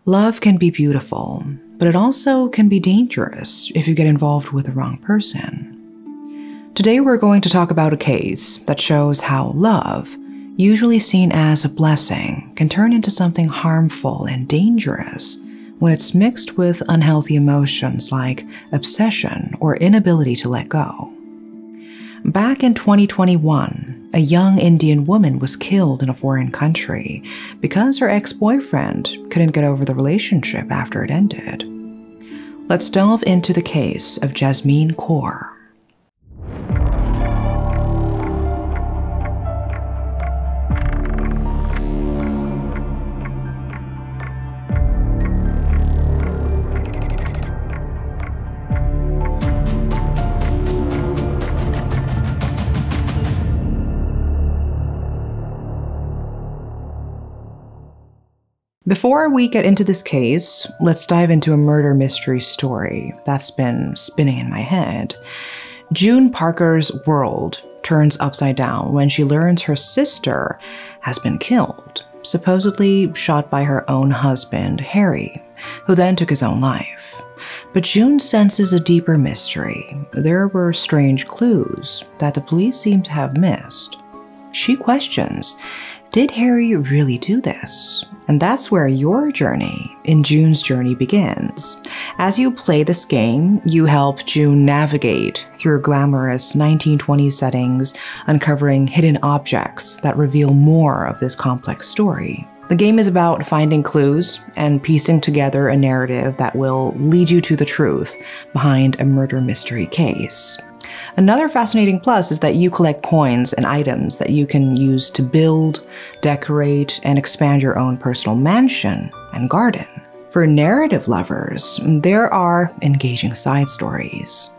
Love can be beautiful, but it also can be dangerous if you get involved with the wrong person. Today we're going to talk about a case that shows how love, usually seen as a blessing, can turn into something harmful and dangerous when it's mixed with unhealthy emotions like obsession or inability to let go. Back in 2021, a young Indian woman was killed in a foreign country because her ex-boyfriend couldn't get over the relationship after it ended. Let's delve into the case of Jasmeen Kaur. Before we get into this case, let's dive into a murder mystery story that's been spinning in my head. June Parker's world turns upside down when she learns her sister has been killed, supposedly shot by her own husband, Harry, who then took his own life. But June senses a deeper mystery. There were strange clues that the police seem to have missed. She questions, did Harry really do this? And that's where your journey in June's journey begins. As you play this game, you help June navigate through glamorous 1920s settings, uncovering hidden objects that reveal more of this complex story. The game is about finding clues and piecing together a narrative that will lead you to the truth behind a murder mystery case. Another fascinating plus is that you collect coins and items that you can use to build, decorate, and expand your own personal mansion and garden. For narrative lovers, there are engaging side stories.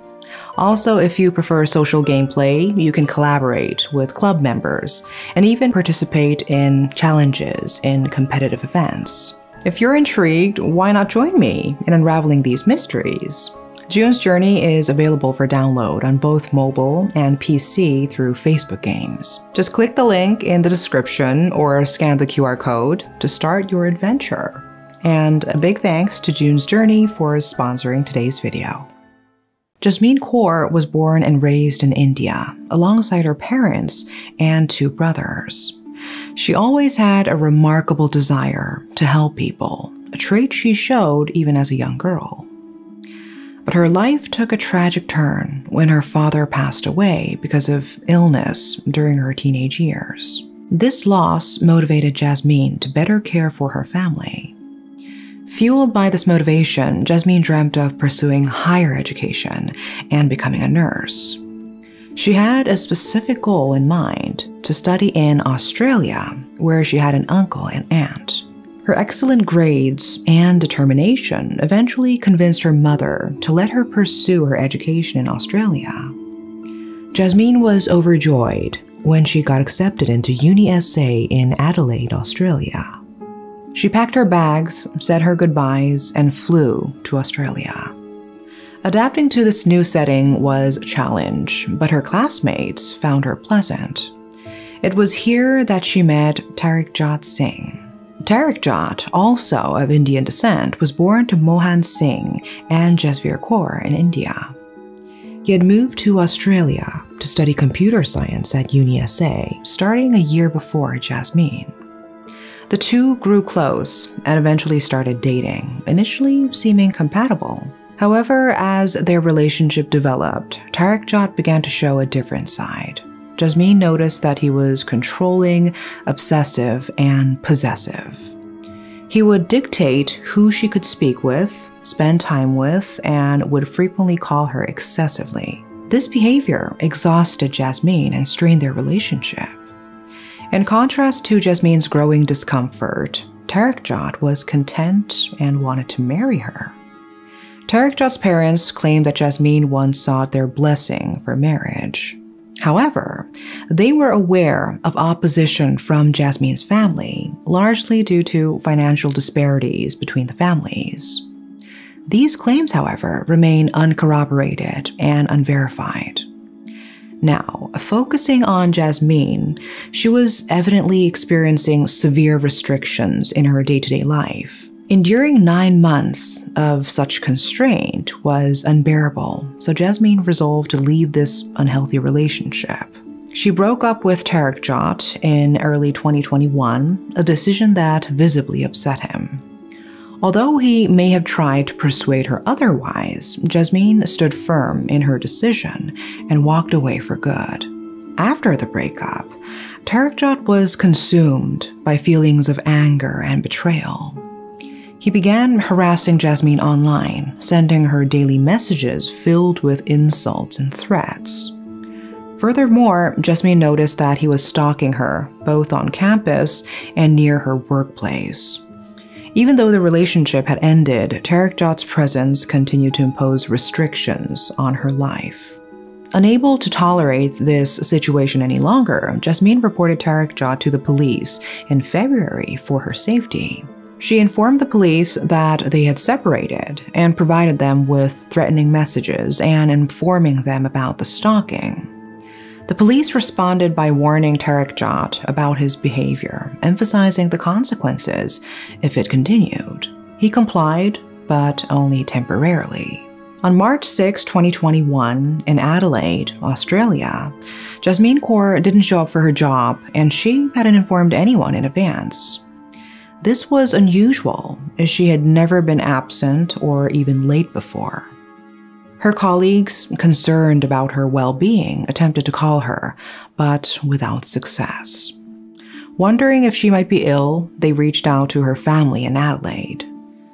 Also, if you prefer social gameplay, you can collaborate with club members and even participate in challenges in competitive events. If you're intrigued, why not join me in unraveling these mysteries? June's Journey is available for download on both mobile and PC through Facebook Games. Just click the link in the description or scan the QR code to start your adventure. And a big thanks to June's Journey for sponsoring today's video. Jasmeen Kaur was born and raised in India alongside her parents and two brothers. She always had a remarkable desire to help people, a trait she showed even as a young girl. But her life took a tragic turn when her father passed away because of illness during her teenage years. This loss motivated Jasmeen to better care for her family. Fueled by this motivation, Jasmeen dreamt of pursuing higher education and becoming a nurse. She had a specific goal in mind: to study in Australia, where she had an uncle and aunt. Her excellent grades and determination eventually convinced her mother to let her pursue her education in Australia. Jasmeen was overjoyed when she got accepted into UniSA in Adelaide, Australia. She packed her bags, said her goodbyes, and flew to Australia. Adapting to this new setting was a challenge, but her classmates found her pleasant. It was here that she met Darkasiawithmegan Singh. Darkasiawithmegan, also of Indian descent, was born to Mohan Singh and Jasmeen Kaur in India. He had moved to Australia to study computer science at UniSA, starting a year before Jasmeen. The two grew close and eventually started dating, initially seeming compatible. However, as their relationship developed, Darkasiawithmegan began to show a different side. Jasmeen noticed that he was controlling, obsessive, and possessive. He would dictate who she could speak with, spend time with, and would frequently call her excessively. This behavior exhausted Jasmeen and strained their relationship. In contrast to Jasmeen's growing discomfort, Darkasiawithmegan was content and wanted to marry her. Darkasiawithmegan's parents claimed that Jasmeen once sought their blessing for marriage. However, they were aware of opposition from Jasmeen's family, largely due to financial disparities between the families. These claims, however, remain uncorroborated and unverified. Now, focusing on Jasmeen, she was evidently experiencing severe restrictions in her day-to-day life. Enduring 9 months of such constraint was unbearable, so Jasmeen resolved to leave this unhealthy relationship. She broke up with Tarakjot in early 2021, a decision that visibly upset him. Although he may have tried to persuade her otherwise, Jasmeen stood firm in her decision and walked away for good. After the breakup, Tarakjot was consumed by feelings of anger and betrayal. He began harassing Jasmeen online, sending her daily messages filled with insults and threats. Furthermore, Jasmeen noticed that he was stalking her, both on campus and near her workplace. Even though the relationship had ended, Tarakjot's presence continued to impose restrictions on her life. Unable to tolerate this situation any longer, Jasmeen reported Tarakjot to the police in February for her safety. She informed the police that they had separated and provided them with threatening messages and informing them about the stalking. The police responded by warning Tarakjot about his behavior, emphasizing the consequences if it continued. He complied, but only temporarily. On March 6, 2021, in Adelaide, Australia, Jasmeen Kaur didn't show up for her job, and she hadn't informed anyone in advance. This was unusual, as she had never been absent or even late before. Her colleagues, concerned about her well-being, attempted to call her, but without success. Wondering if she might be ill, they reached out to her family in Adelaide.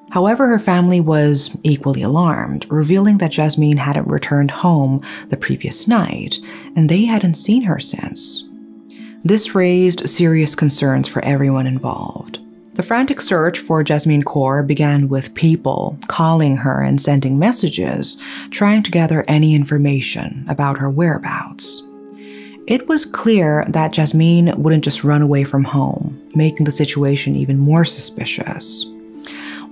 However, her family was equally alarmed, revealing that Jasmeen hadn't returned home the previous night, and they hadn't seen her since. This raised serious concerns for everyone involved. The frantic search for Jasmeen Kaur began with people calling her and sending messages, trying to gather any information about her whereabouts. It was clear that Jasmeen wouldn't just run away from home, making the situation even more suspicious.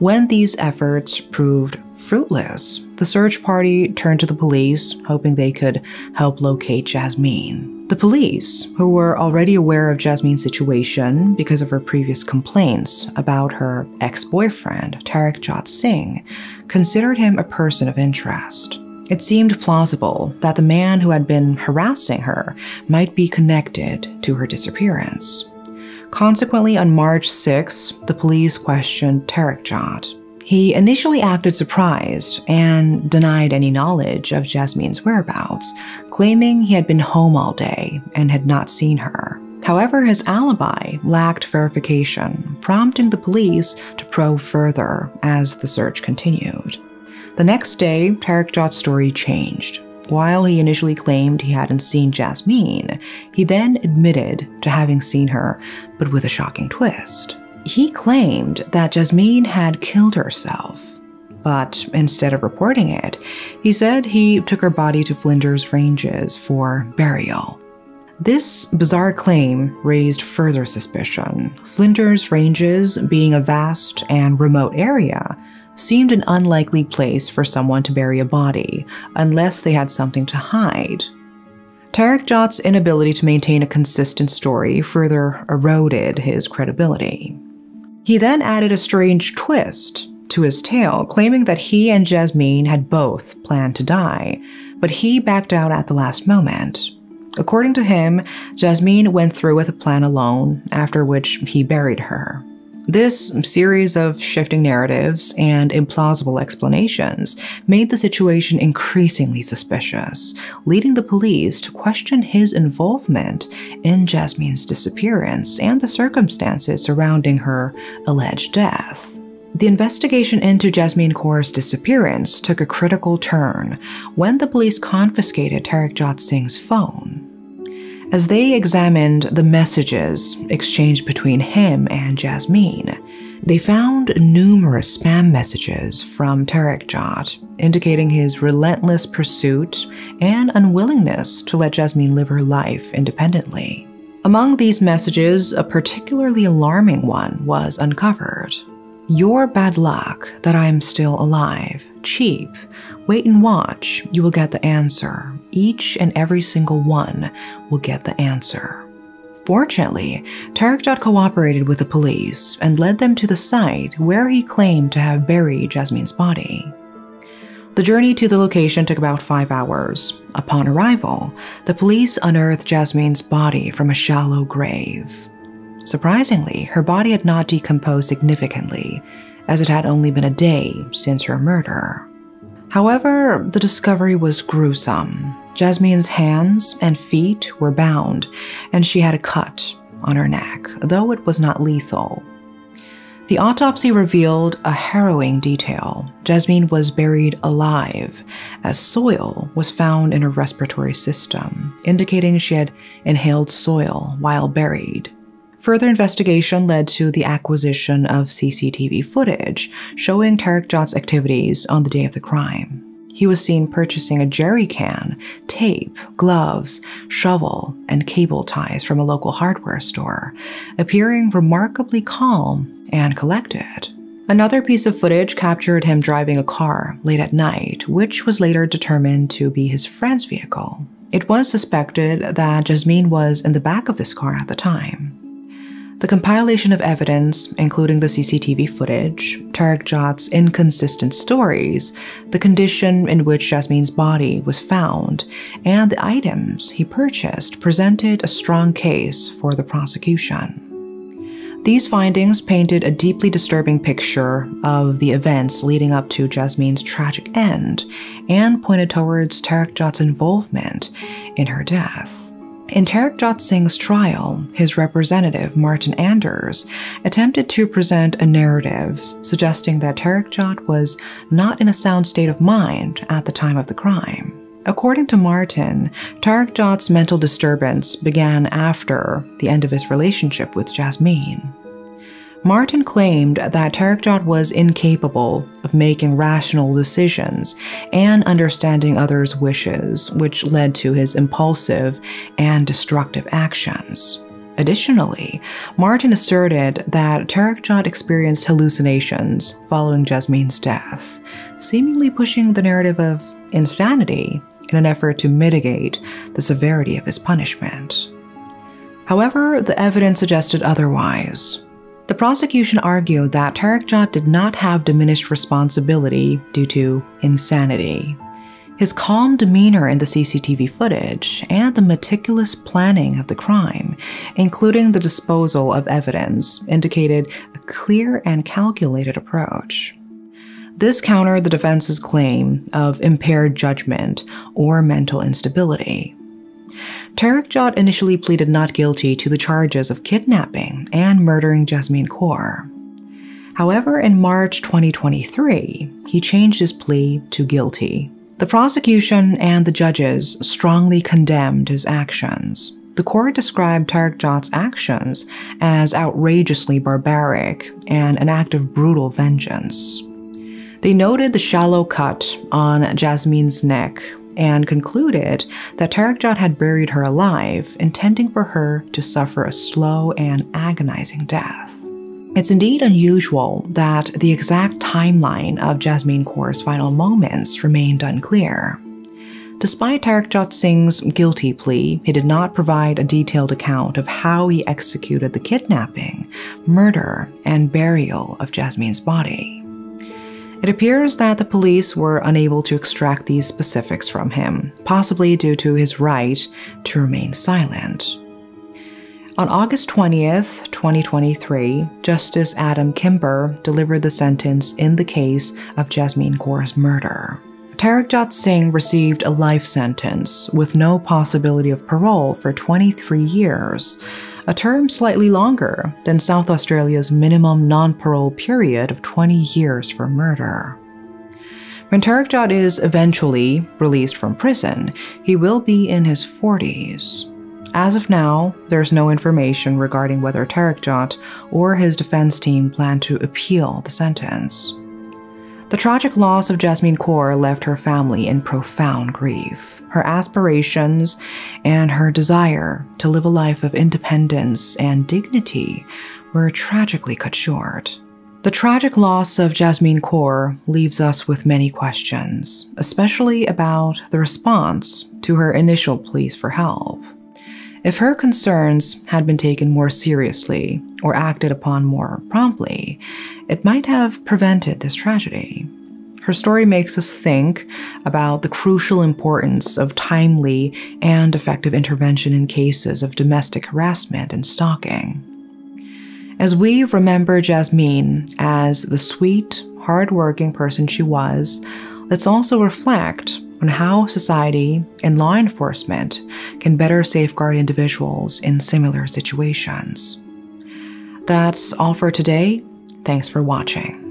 When these efforts proved fruitless, the search party turned to the police, hoping they could help locate Jasmeen. The police, who were already aware of Jasmeen's situation because of her previous complaints about her ex-boyfriend, Tarakjot Singh, considered him a person of interest. It seemed plausible that the man who had been harassing her might be connected to her disappearance. Consequently, on March 6, the police questioned Tarakjot. He initially acted surprised and denied any knowledge of Jasmeen's whereabouts, claiming he had been home all day and had not seen her. However, his alibi lacked verification, prompting the police to probe further as the search continued. The next day, Tarakjot's story changed. While he initially claimed he hadn't seen Jasmeen, he then admitted to having seen her, but with a shocking twist. He claimed that Jasmeen had killed herself, but instead of reporting it, he said he took her body to Flinders Ranges for burial. This bizarre claim raised further suspicion. Flinders Ranges, being a vast and remote area, seemed an unlikely place for someone to bury a body, unless they had something to hide. Tarakjot's inability to maintain a consistent story further eroded his credibility. He then added a strange twist to his tale, claiming that he and Jasmeen had both planned to die, but he backed out at the last moment. According to him, Jasmeen went through with the plan alone, after which he buried her. This series of shifting narratives and implausible explanations made the situation increasingly suspicious, leading the police to question his involvement in Jasmeen's disappearance and the circumstances surrounding her alleged death. The investigation into Jasmeen Kaur's disappearance took a critical turn when the police confiscated Tarakjot Singh's phone. As they examined the messages exchanged between him and Jasmeen, they found numerous spam messages from Tarakjot, indicating his relentless pursuit and unwillingness to let Jasmeen live her life independently. Among these messages, a particularly alarming one was uncovered. "Your bad luck that I am still alive. Cheap. Wait and watch. You will get the answer. Each and every single one will get the answer." Fortunately, Tarekjot cooperated with the police and led them to the site where he claimed to have buried Jasmeen's body. The journey to the location took about 5 hours. Upon arrival, the police unearthed Jasmeen's body from a shallow grave. Surprisingly, her body had not decomposed significantly, as it had only been a day since her murder. However, the discovery was gruesome. Jasmeen's hands and feet were bound, and she had a cut on her neck, though it was not lethal. The autopsy revealed a harrowing detail. Jasmeen was buried alive, as soil was found in her respiratory system, indicating she had inhaled soil while buried. Further investigation led to the acquisition of CCTV footage showing Tarekjot's activities on the day of the crime. He was seen purchasing a jerry can, tape, gloves, shovel, and cable ties from a local hardware store, appearing remarkably calm and collected. Another piece of footage captured him driving a car late at night, which was later determined to be his friend's vehicle. It was suspected that Jasmeen was in the back of this car at the time. The compilation of evidence, including the CCTV footage, Tarekjot's inconsistent stories, the condition in which Jasmeen's body was found, and the items he purchased presented a strong case for the prosecution. These findings painted a deeply disturbing picture of the events leading up to Jasmeen's tragic end and pointed towards Tarekjot's involvement in her death. In Tarekjot Singh's trial, his representative, Martin Anders, attempted to present a narrative suggesting that Tarekjot was not in a sound state of mind at the time of the crime. According to Martin, Tarekjot's mental disturbance began after the end of his relationship with Jasmeen. Martin claimed that Tarekjot was incapable of making rational decisions and understanding others' wishes, which led to his impulsive and destructive actions. Additionally, Martin asserted that Tarekjot experienced hallucinations following Jasmeen's death, seemingly pushing the narrative of insanity in an effort to mitigate the severity of his punishment. However, the evidence suggested otherwise. The prosecution argued that Tarekjot did not have diminished responsibility due to insanity. His calm demeanor in the CCTV footage and the meticulous planning of the crime, including the disposal of evidence, indicated a clear and calculated approach. This countered the defense's claim of impaired judgment or mental instability. Tarekjot initially pleaded not guilty to the charges of kidnapping and murdering Jasmeen Kaur. However, in March 2023, he changed his plea to guilty. The prosecution and the judges strongly condemned his actions. The court described Tarekjot's actions as outrageously barbaric and an act of brutal vengeance. They noted the shallow cut on Jasmeen's neck and concluded that Tarekjot had buried her alive, intending for her to suffer a slow and agonizing death. It's indeed unusual that the exact timeline of Jasmeen Kaur's final moments remained unclear. Despite Tarekjot Singh's guilty plea, he did not provide a detailed account of how he executed the kidnapping, murder, and burial of Jasmeen's body. It appears that the police were unable to extract these specifics from him, possibly due to his right to remain silent. On August 20th, 2023, Justice Adam Kimber delivered the sentence in the case of Jasmeen Kaur's murder. Tarekjot Singh received a life sentence with no possibility of parole for 23 years, a term slightly longer than South Australia's minimum non-parole period of 20 years for murder. When Tarekjot is eventually released from prison, he will be in his 40s. As of now, there's no information regarding whether Tarekjot or his defense team plan to appeal the sentence. The tragic loss of Jasmeen Kaur left her family in profound grief. Her aspirations and her desire to live a life of independence and dignity were tragically cut short. The tragic loss of Jasmeen Kaur leaves us with many questions, especially about the response to her initial pleas for help. If her concerns had been taken more seriously or acted upon more promptly, it might have prevented this tragedy. Her story makes us think about the crucial importance of timely and effective intervention in cases of domestic harassment and stalking. As we remember Jasmeen as the sweet, hardworking person she was, let's also reflect on how society and law enforcement can better safeguard individuals in similar situations. That's all for today. Thanks for watching.